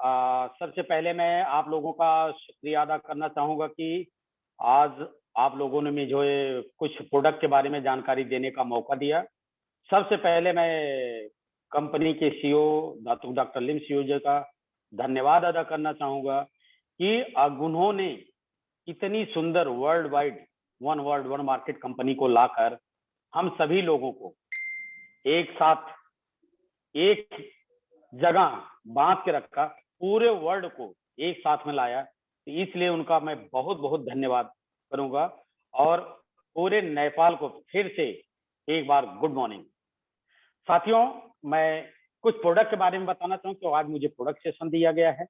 सबसे पहले मैं आप लोगों का शुक्रिया अदा करना चाहूँगा कि आज आप लोगों ने मुझे कुछ प्रोडक्ट के बारे में जानकारी देने का मौका दिया। सबसे पहले मैं कंपनी के सीईओ डॉक्टर लिम सीईओ जी का धन्यवाद अदा करना चाहूँगा कि उन्होंने इतनी सुंदर world wide one market company को लाकर हम सभी लोगों को एक साथ एक जगह बांध के रखा, पूरे वर्ल्ड को एक साथ में लाया। तो इसलिए उनका मैं बहुत बहुत धन्यवाद करूंगा और पूरे नेपाल को फिर से एक बार गुड मॉर्निंग। साथियों, मैं कुछ प्रोडक्ट के बारे में बताना चाहूँ कि आज मुझे प्रोडक्ट सेशन दिया गया है,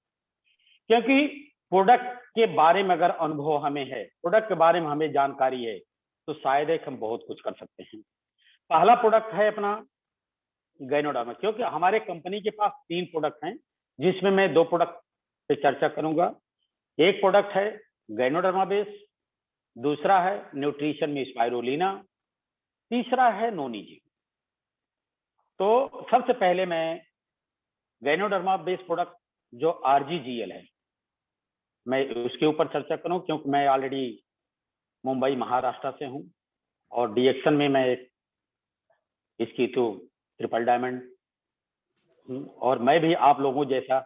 क्योंकि प्रोडक्ट के बारे में अगर अनुभव हमें है, प्रोडक्ट के बारे में हमें जानकारी है, तो शायद एक हम बहुत कुछ कर सकते हैं। पहला प्रोडक्ट है अपना गायनोडर्मा, क्योंकि हमारे कंपनी के पास 3 प्रोडक्ट हैं, जिसमें मैं 2 प्रोडक्ट पे चर्चा करूंगा। एक प्रोडक्ट है गायनोडर्मा बेस, दूसरा है न्यूट्रिशन में स्पाइरुलिना, तीसरा है नोनीजी। तो सबसे पहले मैं गायनोडर्मा बेस प्रोडक्ट जो आरजीजीएल है, मैं उसके ऊपर चर्चा करूं, क्योंकि मैं ऑलरेडी मुंबई महाराष्ट्र से हूं और डीएक्शन में मैं इसकी तो ट्रिपल डायमंड और मैं भी आप लोगों जैसा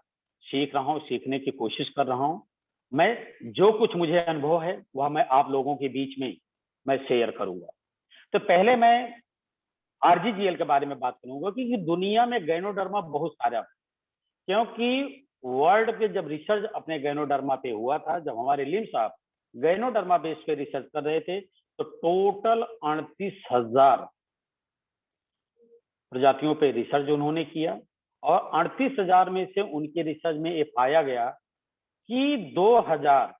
सीख रहा हूँ, सीखने की कोशिश कर रहा हूँ। मैं जो कुछ मुझे अनुभव है वह मैं आप लोगों के बीच में मैं शेयर करूंगा। तो पहले मैं आरजीजीएल के बारे में बात करूंगा कि दुनिया में गायनोडर्मा बहुत सारा, क्योंकि वर्ल्ड के जब रिसर्च अपने गायनोडर्मा पे हुआ था, जब हमारे लिम साहब गायनोडर्मा बेस पे रिसर्च कर रहे थे, तो टोटल 38,000 प्रजातियों पे रिसर्च उन्होंने किया और 38,000 में से उनके रिसर्च में ये पाया गया कि 2,000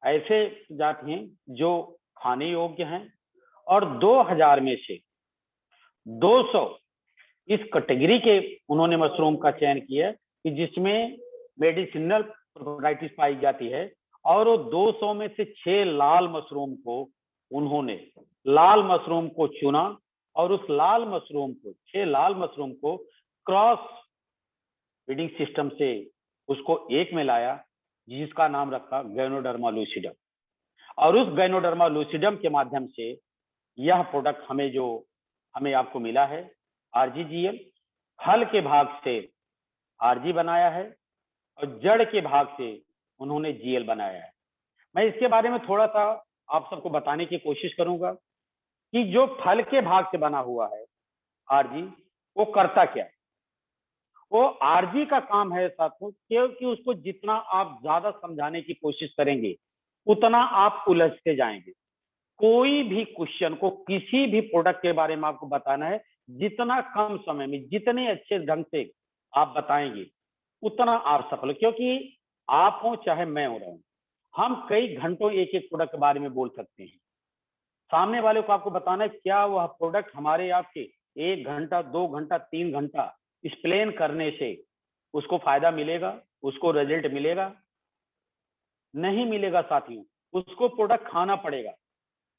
ऐसे प्रजाति हैं जो खाने योग्य हैं और 2,000 में से 200 इस कैटेगरी के उन्होंने मशरूम का चयन किया कि जिसमें मेडिसिनल प्रोपर्टीज पाई जाती है, और वो 200 में से 6 लाल मशरूम को उन्होंने लाल मशरूम को चुना और उस लाल मशरूम को 6 लाल मशरूम को क्रॉस ब्रीडिंग सिस्टम से उसको एक में लाया, जिसका नाम रखा गायनोडर्मा लूसिडम। और उस गायनोडर्मा लूसिडम के माध्यम से यह प्रोडक्ट हमें आपको मिला है आरजीजीएल। फल के भाग से आरजी बनाया है और जड़ के भाग से उन्होंने जीएल बनाया है। मैं इसके बारे में थोड़ा सा आप सबको बताने की कोशिश करूंगा कि जो फल के भाग से बना हुआ है आरजी, वो करता क्या है। वो आरजी का काम है साथियों, क्योंकि उसको जितना आप ज्यादा समझाने की कोशिश करेंगे उतना आप उलझते जाएंगे। कोई भी क्वेश्चन को किसी भी प्रोडक्ट के बारे में आपको बताना है, जितना कम समय में जितने अच्छे ढंग से आप बताएंगे उतना आप सफल हो, क्योंकि आप हो चाहे मैं हो रहा हूं, हम कई घंटों एक एक प्रोडक्ट के बारे में बोल सकते हैं। सामने वाले को आपको बताना है क्या वह प्रोडक्ट हमारे आपके 1 घंटा 2 घंटा 3 घंटा एक्सप्लेन करने से उसको फायदा मिलेगा, उसको रिजल्ट मिलेगा? नहीं मिलेगा साथियों, उसको प्रोडक्ट खाना पड़ेगा।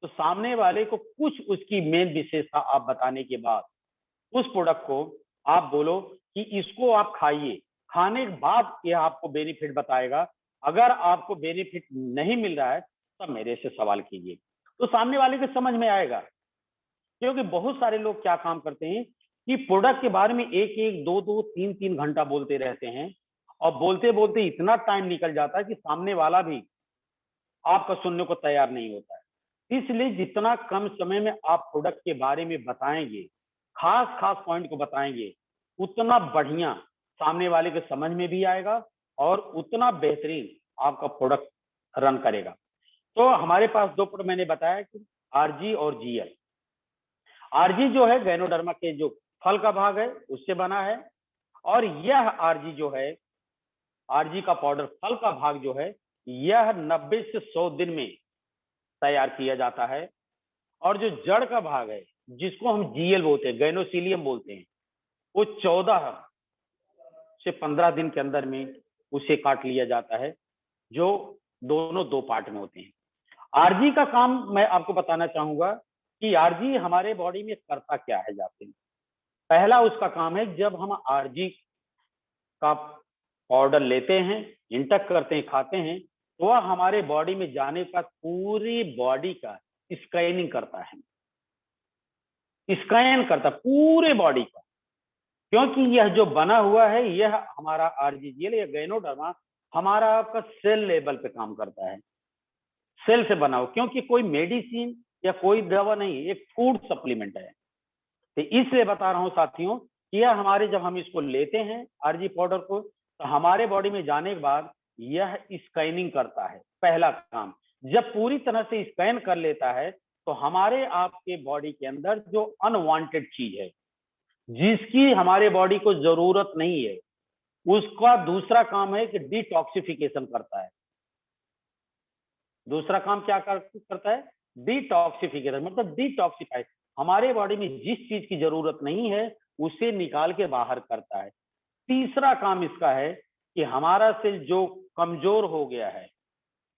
तो सामने वाले को कुछ उसकी मेन विशेषता आप बताने के बाद उस प्रोडक्ट को आप बोलो कि इसको आप खाइए, खाने के बाद यह आपको बेनिफिट बताएगा। अगर आपको बेनिफिट नहीं मिल रहा है तब मेरे से सवाल कीजिए, तो सामने वाले को समझ में आएगा। क्योंकि बहुत सारे लोग क्या काम करते हैं कि प्रोडक्ट के बारे में 1-1, 2-2, 3-3 घंटा बोलते रहते हैं और बोलते बोलते इतना टाइम निकल जाता है कि सामने वाला भी आपका सुनने को तैयार नहीं होता है। इसलिए जितना कम समय में आप प्रोडक्ट के बारे में बताएंगे, खास खास पॉइंट को बताएंगे, उतना बढ़िया सामने वाले के समझ में भी आएगा और उतना बेहतरीन आपका प्रोडक्ट रन करेगा। तो हमारे पास 2 प्रोडक्ट मैंने बताया कि आरजी और जीएल। आरजी जो है गायनोडर्मा के जो फल का भाग है उससे बना है, और यह आरजी जो है, आरजी का पाउडर फल का भाग जो है, यह 90 से 100 दिन में तैयार किया जाता है। और जो जड़ का भाग है जिसको हम जीएल बोलते हैं, गैनोसिलियम बोलते हैं, वो 14 से 15 दिन के अंदर में उसे काट लिया जाता है, जो दोनों 2 पार्ट में होते हैं। आरजी का काम मैं आपको बताना चाहूंगा कि आरजी हमारे बॉडी में करता क्या है। जाते हैं, पहला उसका काम है, जब हम आरजी का पाउडर लेते हैं, इंटक करते हैं, खाते हैं, तो वह हमारे बॉडी में जाने का पूरी बॉडी का स्कैनिंग करता है, स्कैन करता पूरे बॉडी का, क्योंकि यह जो बना हुआ है यह हमारा आरजीजीएल या गैनोडर्मा हमारा आपका सेल लेवल पे काम करता है, सेल से बना हो, क्योंकि कोई मेडिसिन या कोई दवा नहीं, एक फूड सप्लीमेंट है। तो इसलिए बता रहा हूं साथियों कि यह हमारे, जब हम इसको लेते हैं आरजी पाउडर को, तो हमारे बॉडी में जाने के बाद यह स्कैनिंग करता है। पहला काम, जब पूरी तरह से स्कैन कर लेता है तो हमारे आपके बॉडी के अंदर जो अनवांटेड चीज है, जिसकी हमारे बॉडी को जरूरत नहीं है, उसका दूसरा काम है कि डिटॉक्सिफिकेशन करता है। दूसरा काम क्या करता है? डिटॉक्सिफिकेशन, मतलब डिटॉक्सिफाई, हमारे बॉडी में जिस चीज की जरूरत नहीं है उसे निकाल के बाहर करता है। तीसरा काम इसका है कि हमारा सेल जो कमजोर हो गया है,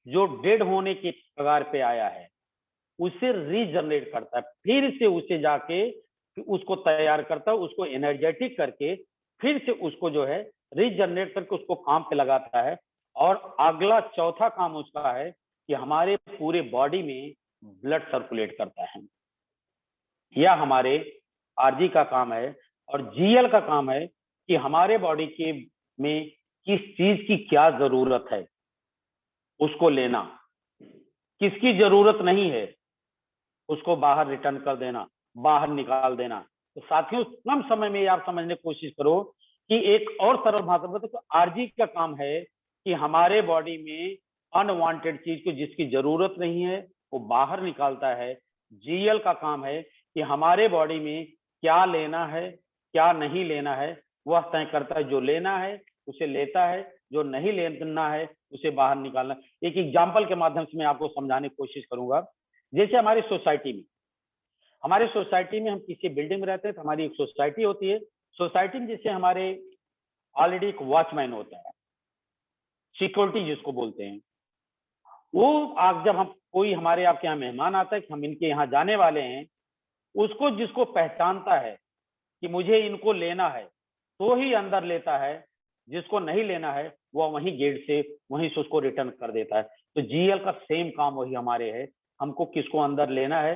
जो डेड होने के कगार पे आया है, उसे रीजनरेट करता है, फिर से उसे जाके उसको तैयार करता है, उसको एनर्जेटिक करके फिर से उसको जो है रीजनरेट करके उसको काम पे लगाता है। और अगला चौथा काम उसका है कि हमारे पूरे बॉडी में ब्लड सर्कुलेट करता है। यह हमारे आरजी का काम है। और जीएल का काम है कि हमारे बॉडी के में किस चीज की क्या जरूरत है उसको लेना, किसकी जरूरत नहीं है उसको बाहर रिटर्न कर देना, बाहर निकाल देना। तो साथियों कम समय में आप समझने की कोशिश करो कि एक और सरल भाषा में तो आरजी का काम है कि हमारे बॉडी में अनवांटेड चीज को जिसकी जरूरत नहीं है वो बाहर निकालता है। जीएल का काम है कि हमारे बॉडी में क्या लेना है क्या नहीं लेना है वह तय करता है। जो लेना है उसे लेता है, जो नहीं लेना है उसे बाहर निकालना। एक एग्जाम्पल के माध्यम से मैं आपको समझाने की कोशिश करूंगा। जैसे हमारी सोसाइटी में हम किसी बिल्डिंग में रहते हैं तो हमारी एक सोसाइटी होती है। सोसाइटी में जैसे हमारे ऑलरेडी एक वॉचमैन होता है, सिक्योरिटी जिसको बोलते हैं, वो आप जब हम कोई हमारे आपके यहाँ मेहमान आता है कि हम इनके यहाँ जाने वाले हैं, उसको जिसको पहचानता है कि मुझे इनको लेना है तो ही अंदर लेता है, जिसको नहीं लेना है वह वहीं गेट से वहीं से उसको रिटर्न कर देता है। तो जीएल का सेम काम वही हमारे है, हमको किसको अंदर लेना है,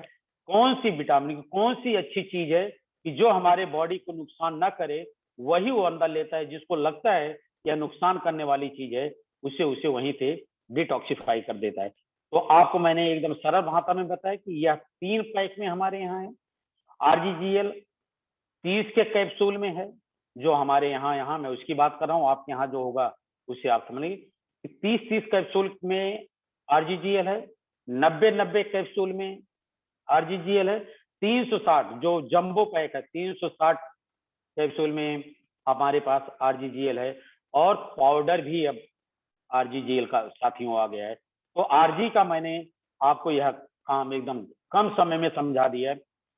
कौन सी विटामिन कौन सी अच्छी चीज है कि जो हमारे बॉडी को नुकसान ना करे वही वो अंदर लेता है। जिसको लगता है यह नुकसान करने वाली चीज है उसे उसे वहीं से डिटॉक्सिफाई कर देता है। तो आपको मैंने एकदम सरल भाषा में बताया कि यह 3 पैक में हमारे यहाँ है। आरजीजीएल 30 के कैप्सूल में है, जो हमारे यहाँ मैं उसकी बात कर रहा हूँ, आपके यहाँ जो होगा उसे आप समझ लीजिए। 30 कैप्सूल में आरजीजीएल है, 90 कैप्सूल में आरजीजीएल है, 360 जो जंबो पैक है 360 कैप्सूल में हमारे पास आरजीजीएल है। और पाउडर भी अब आरजीजीएल का साथियों आ गया है। तो आरजी का मैंने आपको यह काम एकदम कम समय में समझा दिया है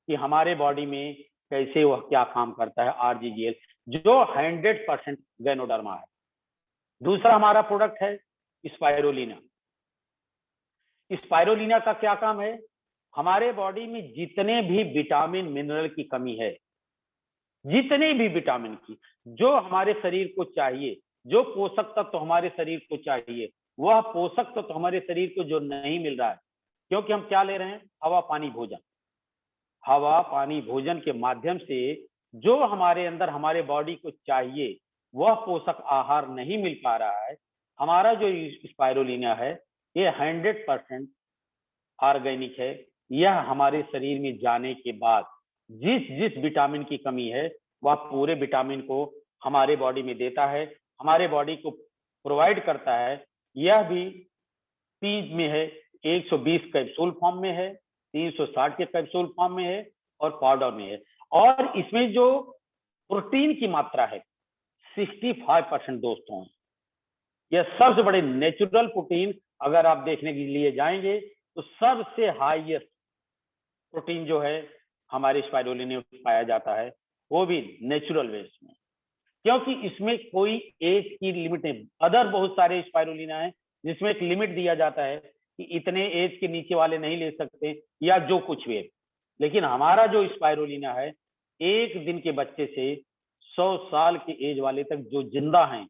कि हमारे बॉडी में कैसे वह क्या काम करता है आरजीजीएल, जो 100% गैनोडर्मा है। दूसरा हमारा प्रोडक्ट है स्पाइरोलिना। स्पाइरोलिना का क्या काम है? हमारे बॉडी में जितने भी विटामिन मिनरल की कमी है, जितने भी विटामिन की, जो हमारे शरीर को चाहिए, जो पोषक तत्व हमारे शरीर को चाहिए, वह पोषक तत्व हमारे शरीर को जो नहीं मिल रहा है, क्योंकि हम क्या ले रहे हैं? हवा पानी भोजन। हवा पानी भोजन के माध्यम से जो हमारे अंदर हमारे बॉडी को चाहिए वह पोषक आहार नहीं मिल पा रहा है। हमारा जो स्पाइरोलिना है ये 100% ऑर्गेनिक है। यह हमारे शरीर में जाने के बाद जिस जिस विटामिन की कमी है वह पूरे विटामिन को हमारे बॉडी में देता है, हमारे बॉडी को प्रोवाइड करता है। यह भी 30 में है, 120 कैप्सूल फॉर्म में है, 360 के कैप्सूल फॉर्म में है और पाउडर में है। और इसमें जो प्रोटीन की मात्रा है 65% दोस्तों, यह सबसे बड़े नेचुरल प्रोटीन अगर आप देखने के लिए जाएंगे तो सबसे हाईएस्ट प्रोटीन जो है हमारे स्पाइरोलिना में पाया जाता है, वो भी नेचुरल वेज में, क्योंकि इसमें कोई एज की लिमिट नहीं। अदर बहुत सारे स्पाइरोलिना है जिसमें एक लिमिट दिया जाता है कि इतने एज के नीचे वाले नहीं ले सकते या जो कुछ भी है। लेकिन हमारा जो स्पाइरोलिना है 1 दिन के बच्चे से 100 साल के एज वाले तक जो जिंदा हैं,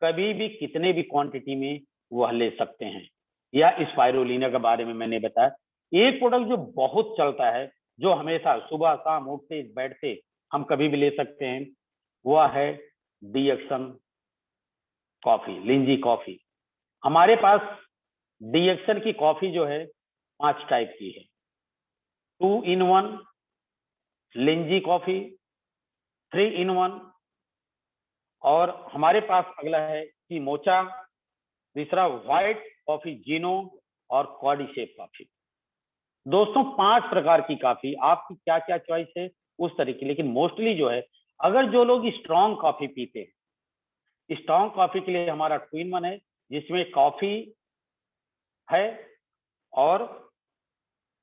कभी भी कितने भी क्वांटिटी में वह ले सकते हैं। या स्पाइरुलिना के बारे में मैंने बताया। एक प्रोडक्ट जो बहुत चलता है, जो हमेशा सुबह शाम उठते बैठते हम कभी भी ले सकते हैं, वह है डीएक्सन कॉफी, लिंजी कॉफी। हमारे पास डीएक्सन की कॉफी जो है 5 टाइप की है। 2 in 1 लिंजी कॉफी, 3 in 1, और हमारे पास अगला है मोचा, तीसरा व्हाइट कॉफी जीनो, और कॉर्डिशेप कॉफी। दोस्तों 5 प्रकार की कॉफी, आपकी क्या क्या चॉइस है उस तरीके, लेकिन मोस्टली जो है, अगर जो लोग स्ट्रॉन्ग कॉफी पीते हैं, स्ट्रॉन्ग कॉफी के लिए हमारा 2 in 1 है, जिसमें कॉफी है और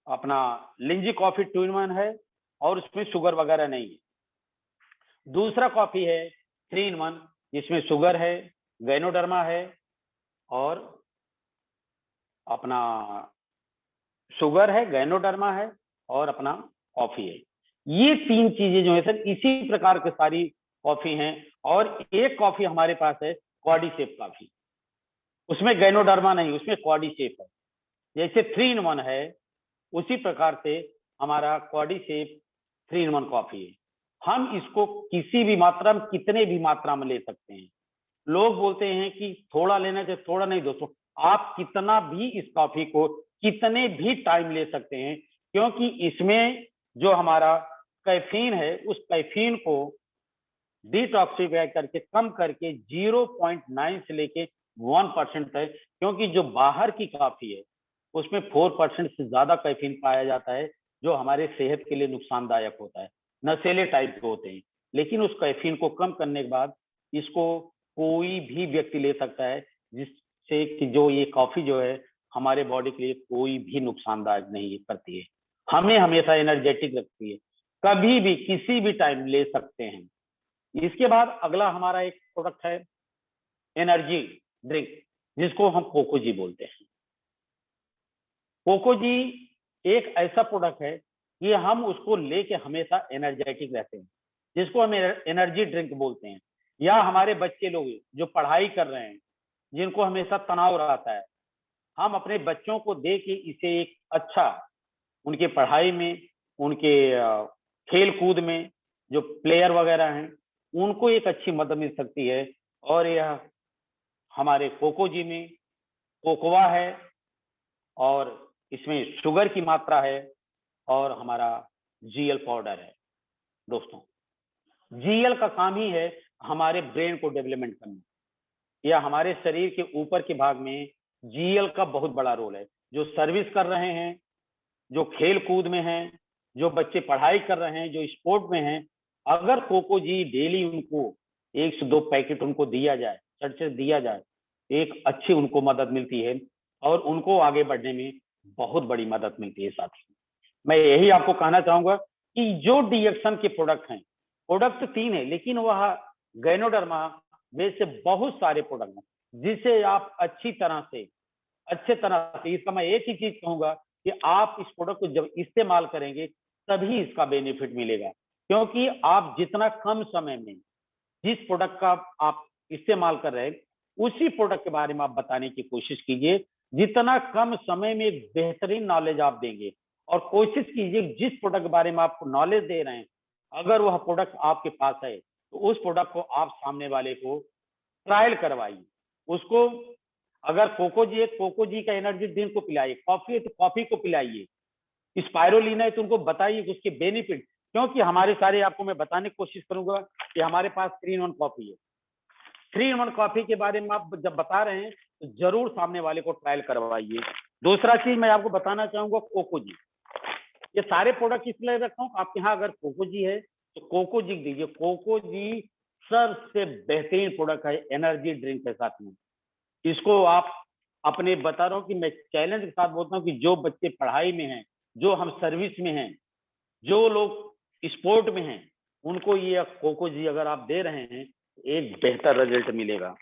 अपना लिंजी कॉफी 2 in 1 है, और उसमें शुगर वगैरह नहीं है। दूसरा कॉफी है 3 in 1, जिसमें शुगर है, गैनोडर्मा है, और अपना शुगर है, गैनोडर्मा है, और अपना कॉफी है। ये 3 चीजें जो है सर, इसी प्रकार की सारी कॉफी हैं। और एक कॉफी हमारे पास है कॉर्डिशेप कॉफी, उसमें गैनोडर्मा नहीं, उसमें कॉर्डिशेप है। जैसे 3 in 1 है, उसी प्रकार से हमारा कॉर्डिशेप 3 in 1 कॉफी है। हम इसको किसी भी मात्रा में, कितने भी मात्रा में ले सकते हैं। लोग बोलते हैं कि थोड़ा लेना चाहिए, थोड़ा नहीं दोस्तों, आप कितना भी इस कॉफी को कितने भी टाइम ले सकते हैं, क्योंकि इसमें जो हमारा कैफीन है, उस कैफीन को डिटॉक्सिफाई करके कम करके 0.9 से लेके 1% तक, क्योंकि जो बाहर की कॉफी है उसमें 4% से ज्यादा कैफीन पाया जाता है, जो हमारे सेहत के लिए नुकसानदायक होता है, नशीले टाइप के होते हैं। लेकिन उस कैफीन को कम करने के बाद इसको कोई भी व्यक्ति ले सकता है, जिससे कि जो ये कॉफी जो है हमारे बॉडी के लिए कोई भी नुकसानदायक नहीं करती है, हमें हमेशा एनर्जेटिक रखती है, कभी भी किसी भी टाइम ले सकते हैं। इसके बाद अगला हमारा एक प्रोडक्ट है एनर्जी ड्रिंक, जिसको हम कोकोजी बोलते हैं। कोकोजी एक ऐसा प्रोडक्ट है कि हम उसको लेके हमेशा एनर्जेटिक रहते हैं, जिसको हम एनर्जी ड्रिंक बोलते हैं। या हमारे बच्चे लोग जो पढ़ाई कर रहे हैं, जिनको हमेशा तनाव रहता है, हम अपने बच्चों को दे के इसे एक अच्छा, उनके पढ़ाई में, उनके खेल कूद में, जो प्लेयर वगैरह हैं, उनको एक अच्छी मदद मिल सकती है। और यह हमारे कोकोजी में कोकोआ है, और इसमें शुगर की मात्रा है, और हमारा जीएल पाउडर है। दोस्तों जीएल का काम ही है हमारे ब्रेन को डेवलपमेंट करना, या हमारे शरीर के ऊपर के भाग में जीएल का बहुत बड़ा रोल है। जो सर्विस कर रहे हैं, जो खेल कूद में हैं, जो बच्चे पढ़ाई कर रहे हैं, जो स्पोर्ट में हैं, अगर कोकोजी डेली उनको 1 से 2 पैकेट उनको दिया जाए, चट से दिया जाए, एक अच्छी उनको मदद मिलती है, और उनको आगे बढ़ने में बहुत बड़ी मदद मिलती है। साथी, मैं यही आपको कहना चाहूंगा कि जो डीएक्सन के प्रोडक्ट हैं, प्रोडक्ट 3 है, लेकिन वह गैनोडर्मा जैसे बहुत सारे प्रोडक्ट हैं, जिसे आप अच्छे तरह से, इसका मैं एक ही चीज कहूंगा कि आप इस प्रोडक्ट को जब इस्तेमाल करेंगे तभी इसका बेनिफिट मिलेगा। क्योंकि आप जितना कम समय में जिस प्रोडक्ट का आप इस्तेमाल कर रहे हैं, उसी प्रोडक्ट के बारे में आप बताने की कोशिश कीजिए। जितना कम समय में एक बेहतरीन नॉलेज आप देंगे, और कोशिश कीजिए जिस प्रोडक्ट के बारे में आप नॉलेज दे रहे हैं, अगर वह प्रोडक्ट आपके पास है, तो उस प्रोडक्ट को आप सामने वाले को ट्रायल करवाइए। उसको अगर कोकोजी का एनर्जी ड्रिंक को पिलाइए, कॉफी है तो कॉफी को पिलाइए, स्पाइरुलिना है तो उनको बताइए कि उसके बेनिफिट। क्योंकि हमारे सारे आपको मैं बताने की कोशिश करूंगा कि हमारे पास 3 in 1 कॉफी है। 3 in 1 कॉफी के बारे में आप जब बता रहे हैं, तो जरूर सामने वाले को ट्रायल करवाइए। दूसरा चीज मैं आपको बताना चाहूंगा, कोकोजी। ये सारे प्रोडक्ट इसलिए रखता हूँ, आपके यहाँ अगर कोकोजी है तो कोकोजी दीजिए। कोकोजी सबसे बेहतरीन प्रोडक्ट है, एनर्जी ड्रिंक के साथ में। इसको आप अपने, बता रहा हूँ कि मैं चैलेंज के साथ बोलता हूँ कि जो बच्चे पढ़ाई में हैं, जो हम सर्विस में हैं, जो लोग स्पोर्ट में हैं, उनको ये कोकोजी अगर आप दे रहे हैं, एक बेहतर रिजल्ट मिलेगा।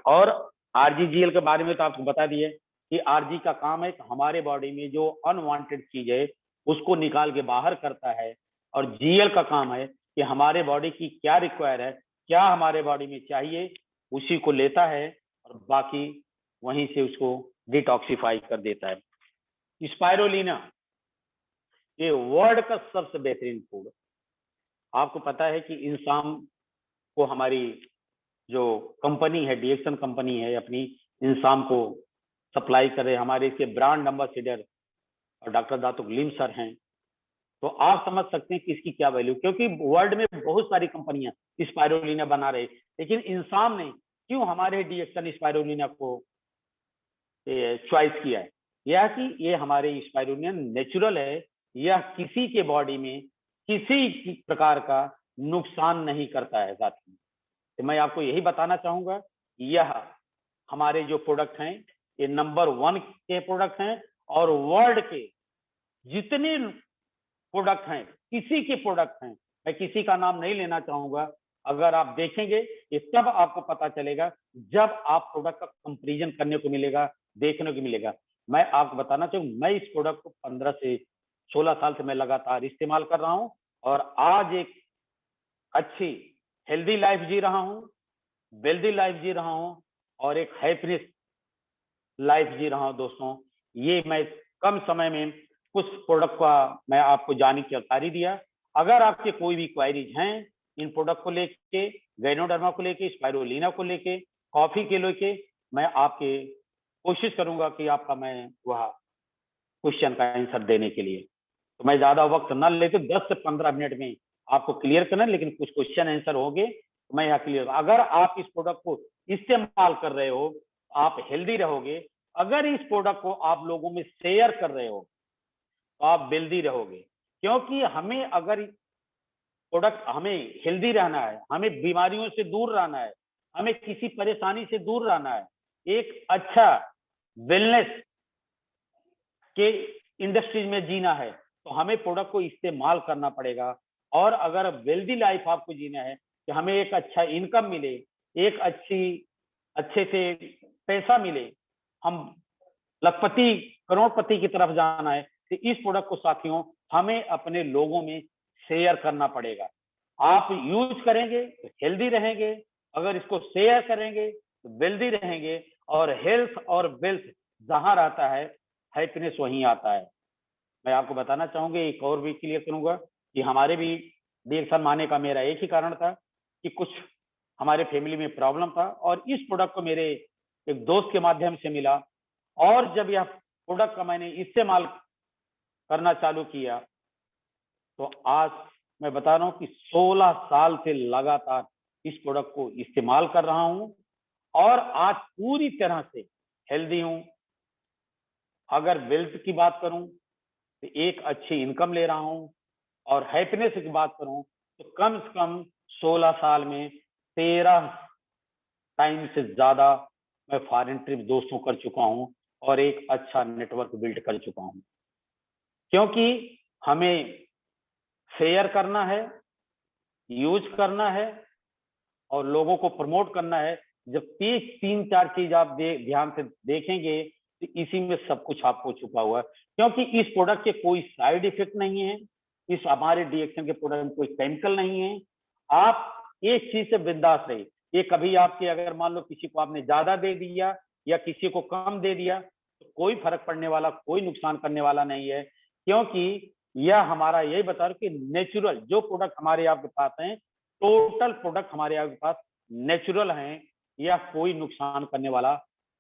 और आरजीजीएल के बारे में तो आपको बता दिए कि आरजी का काम है कि हमारे बॉडी में जो अनवांटेड चीज है उसको निकाल के बाहर करता है, और जीएल का काम है कि हमारे बॉडी की क्या रिक्वायर है, क्या हमारे बॉडी में चाहिए, उसी को लेता है और बाकी वहीं से उसको डिटॉक्सिफाई कर देता है। स्पाइरुलिना ये वर्ल्ड का सबसे बेहतरीन फूड। आपको पता है कि इंसान को हमारी जो कंपनी है, डीएक्सन कंपनी है, अपनी इंसान को सप्लाई कर रहे, हमारे इसके ब्रांड एम्बेसडर डॉक्टर दातुक लीम सर हैं। तो आप समझ सकते हैं कि इसकी क्या वैल्यू, क्योंकि वर्ल्ड में बहुत सारी कंपनियां स्पाइरुलिना बना रहे, लेकिन इंसान ने क्यों हमारे डीएक्सन स्पाइरुलिना को चॉइस किया है? यह कि ये हमारे स्पाइरुलिना नेचुरल है, यह किसी के बॉडी में किसी प्रकार का नुकसान नहीं करता है साथियों। तो मैं आपको यही बताना चाहूंगा, यह हमारे जो प्रोडक्ट हैं ये नंबर 1 के प्रोडक्ट हैं, और वर्ल्ड के जितने प्रोडक्ट हैं, किसी के प्रोडक्ट हैं, मैं किसी का नाम नहीं लेना चाहूंगा, अगर आप देखेंगे ये तब आपको पता चलेगा जब आप प्रोडक्ट का कंपैरिजन करने को मिलेगा, देखने को मिलेगा। मैं आपको बताना चाहूंगा, मैं इस प्रोडक्ट को 15 से 16 साल से मैं लगातार इस्तेमाल कर रहा हूं, और आज एक अच्छी हेल्दी लाइफ जी रहा हूं, वेल्दी लाइफ जी रहा हूं, और एक हैप्पीनेस लाइफ जी रहा हूं दोस्तों। ये मैं कम समय में कुछ प्रोडक्ट का मैं आपको जानकारी की जानकारी दिया। अगर आपके कोई भी क्वायरीज हैं इन प्रोडक्ट को लेके, गैनोडर्मा को लेके, स्पाइरुलिना को लेके, कॉफी के लेके, मैं आपके कोशिश करूंगा कि आपका मैं वह क्वेश्चन का आंसर देने के लिए। तो मैं ज्यादा वक्त न लेके 10 से 15 मिनट में आपको क्लियर करना, लेकिन कुछ क्वेश्चन आंसर होंगे तो मैं यहाँ क्लियर। अगर आप इस प्रोडक्ट को इस्तेमाल कर रहे हो, आप हेल्दी रहोगे। अगर इस प्रोडक्ट को आप लोगों में शेयर कर रहे हो तो आप वेल्दी रहोगे, क्योंकि हमें अगर प्रोडक्ट, हमें हेल्दी रहना है, हमें बीमारियों से दूर रहना है, हमें किसी परेशानी से दूर रहना है, एक अच्छा वेलनेस के इंडस्ट्रीज में जीना है, तो हमें प्रोडक्ट को इस्तेमाल करना पड़ेगा। और अगर वेल्दी लाइफ आपको जीना है कि हमें एक अच्छा इनकम मिले, एक अच्छे से पैसा मिले, हम लखपति करोड़पति की तरफ जाना है, तो इस प्रोडक्ट को साथियों हमें अपने लोगों में शेयर करना पड़ेगा। आप यूज करेंगे तो हेल्दी रहेंगे, अगर इसको शेयर करेंगे तो वेल्दी रहेंगे, और हेल्थ और वेल्थ जहां रहता है हैप्पीनेस वहीं आता है। मैं आपको बताना चाहूंगा, एक और भी क्लियर करूंगा कि हमारे भी डीएक्सन माने का मेरा एक ही कारण था कि कुछ हमारे फैमिली में प्रॉब्लम था, और इस प्रोडक्ट को मेरे एक दोस्त के माध्यम से मिला, और जब यह प्रोडक्ट का मैंने इस्तेमाल करना चालू किया तो आज मैं बता रहा हूं कि 16 साल से लगातार इस प्रोडक्ट को इस्तेमाल कर रहा हूं, और आज पूरी तरह से हेल्दी हूं। अगर वेल्थ की बात करूं तो एक अच्छी इनकम ले रहा हूं, और हैप्पीनेस की बात करूं तो कम से कम 16 साल में 13 टाइम से ज्यादा मैं फॉरेन ट्रिप दोस्तों कर चुका हूं, और एक अच्छा नेटवर्क बिल्ड कर चुका हूं। क्योंकि हमें शेयर करना है, यूज करना है, और लोगों को प्रमोट करना है। जब 3-4 चीज आप ध्यान से देखेंगे तो इसी में सब कुछ आपको छुपा हुआ है, क्योंकि इस प्रोडक्ट के कोई साइड इफेक्ट नहीं है, इस हमारे डीएक्सन के प्रोडक्ट में कोई केमिकल नहीं है। आप एक चीज से बिंदास रहिए, ये कभी आपके, अगर मान लो किसी को आपने ज्यादा दे दिया या किसी को कम दे दिया, तो कोई फर्क पड़ने वाला, कोई नुकसान करने वाला नहीं है, क्योंकि यह हमारा यही बता रहा कि नेचुरल जो प्रोडक्ट हमारे आपके पास हैं, टोटल प्रोडक्ट हमारे आपके पास नेचुरल हैं, या कोई नुकसान करने वाला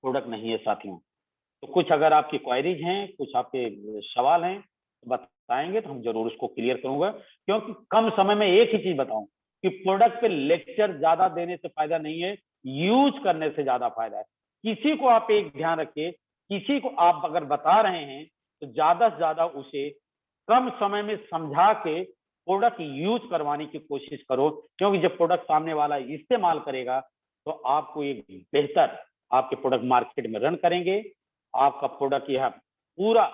प्रोडक्ट नहीं है साथियों। तो कुछ अगर आपकी क्वायरीज हैं, कुछ आपके सवाल हैं तो बताएंगे तो हम जरूर उसको क्लियर करूंगा, क्योंकि कम समय में एक ही चीज बताऊं कि प्रोडक्ट पे लेक्चर ज्यादा देने से फायदा नहीं है, यूज करने से ज्यादा फायदा है। किसी को आप एक ध्यान रखिए, किसी को आप अगर बता रहे हैं तो ज्यादा से ज्यादा उसे कम समय में समझा के प्रोडक्ट यूज करवाने की कोशिश करो, क्योंकि जब प्रोडक्ट सामने वाला इस्तेमाल करेगा तो आपको एक बेहतर आपके प्रोडक्ट मार्केट में रन करेंगे। आपका प्रोडक्ट यह पूरा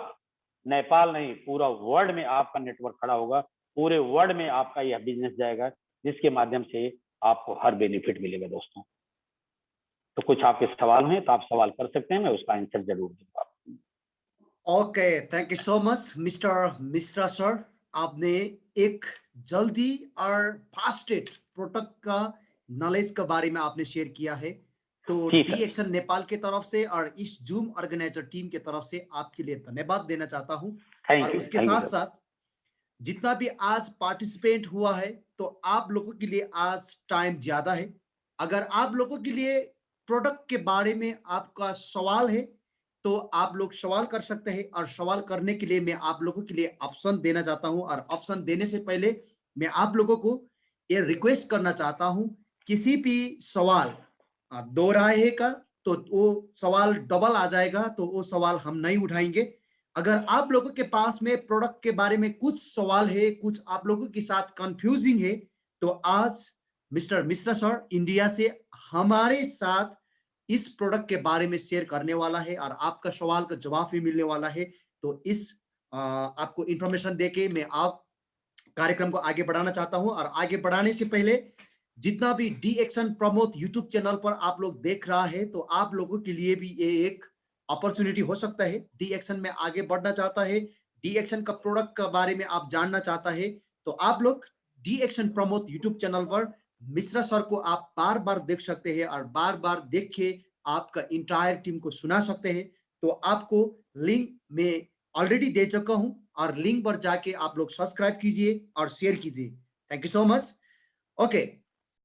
नेपाल नहीं, पूरा वर्ल्ड में आपका नेटवर्क खड़ा होगा, पूरे वर्ल्ड में आपका यह बिजनेस जाएगा, जिसके माध्यम से आपको हर बेनिफिट मिलेगा दोस्तों। तो कुछ आपके सवाल हैं तो आप सवाल कर सकते हैं, मैं उसका आंसर जरूर दूंगा। Okay, thank you so much mister Mishra sir. आपने एक जल्दी और फास्टेड प्रोडक्ट का नॉलेज के बारे में आपने शेयर किया है। तो G D sir. Action Nepal के तरफ से और इस जूम ऑर्गेनाइजर टीम के तरफ से आपके लिए धन्यवाद देना चाहता हूं। और उसके थैंक यू साथ सर। साथ जितना भी आज पार्टिसिपेंट हुआ है, तो आप लोगों के लिए आज टाइम ज्यादा है। अगर आप लोगों के लिए प्रोडक्ट के बारे में आपका सवाल है, तो आप लोग सवाल कर सकते हैं। और सवाल करने के लिए मैं आप लोगों के लिए ऑप्शन देना चाहता हूं। और ऑप्शन देने से पहले मैं आप लोगों को ये रिक्वेस्ट करना चाहता हूं, किसी भी सवाल दो राय है का, तो वो सवाल डबल आ जाएगा, तो वो सवाल हम नहीं उठाएंगे। अगर आप लोगों के पास में प्रोडक्ट के बारे में कुछ सवाल है, कुछ आप लोगों के साथ कंफ्यूजिंग है, तो आज मिस्टर मिश्रा सर इंडिया से हमारे साथ इस प्रोडक्ट के बारे में शेयर करने वाला है और आपका सवाल का जवाब भी मिलने वाला है। तो इस आपको इंफॉर्मेशन देके मैं आप कार्यक्रम को आगे बढ़ाना चाहता हूं। और आगे बढ़ाने से पहले, जितना भी D action Pramod YouTube channel पर आप लोग देख रहा है, तो आप लोगों के लिए भी ये एक अपॉर्चुनिटी हो सकता है। डी एक्शन में आगे बढ़ना चाहता है, डी एक्शन का प्रोडक्ट के बारे में आप जानना चाहता है, तो आप लोग D action Pramod YouTube channel पर मिश्रा सर को आप बार बार देख सकते हैं और बार बार देख के आपका इंटायर टीम को सुना सकते हैं। तो आपको लिंक में ऑलरेडी दे चुका हूं, और लिंक पर जाके आप लोग सब्सक्राइब कीजिए और शेयर कीजिए। Thank you so much. Okay,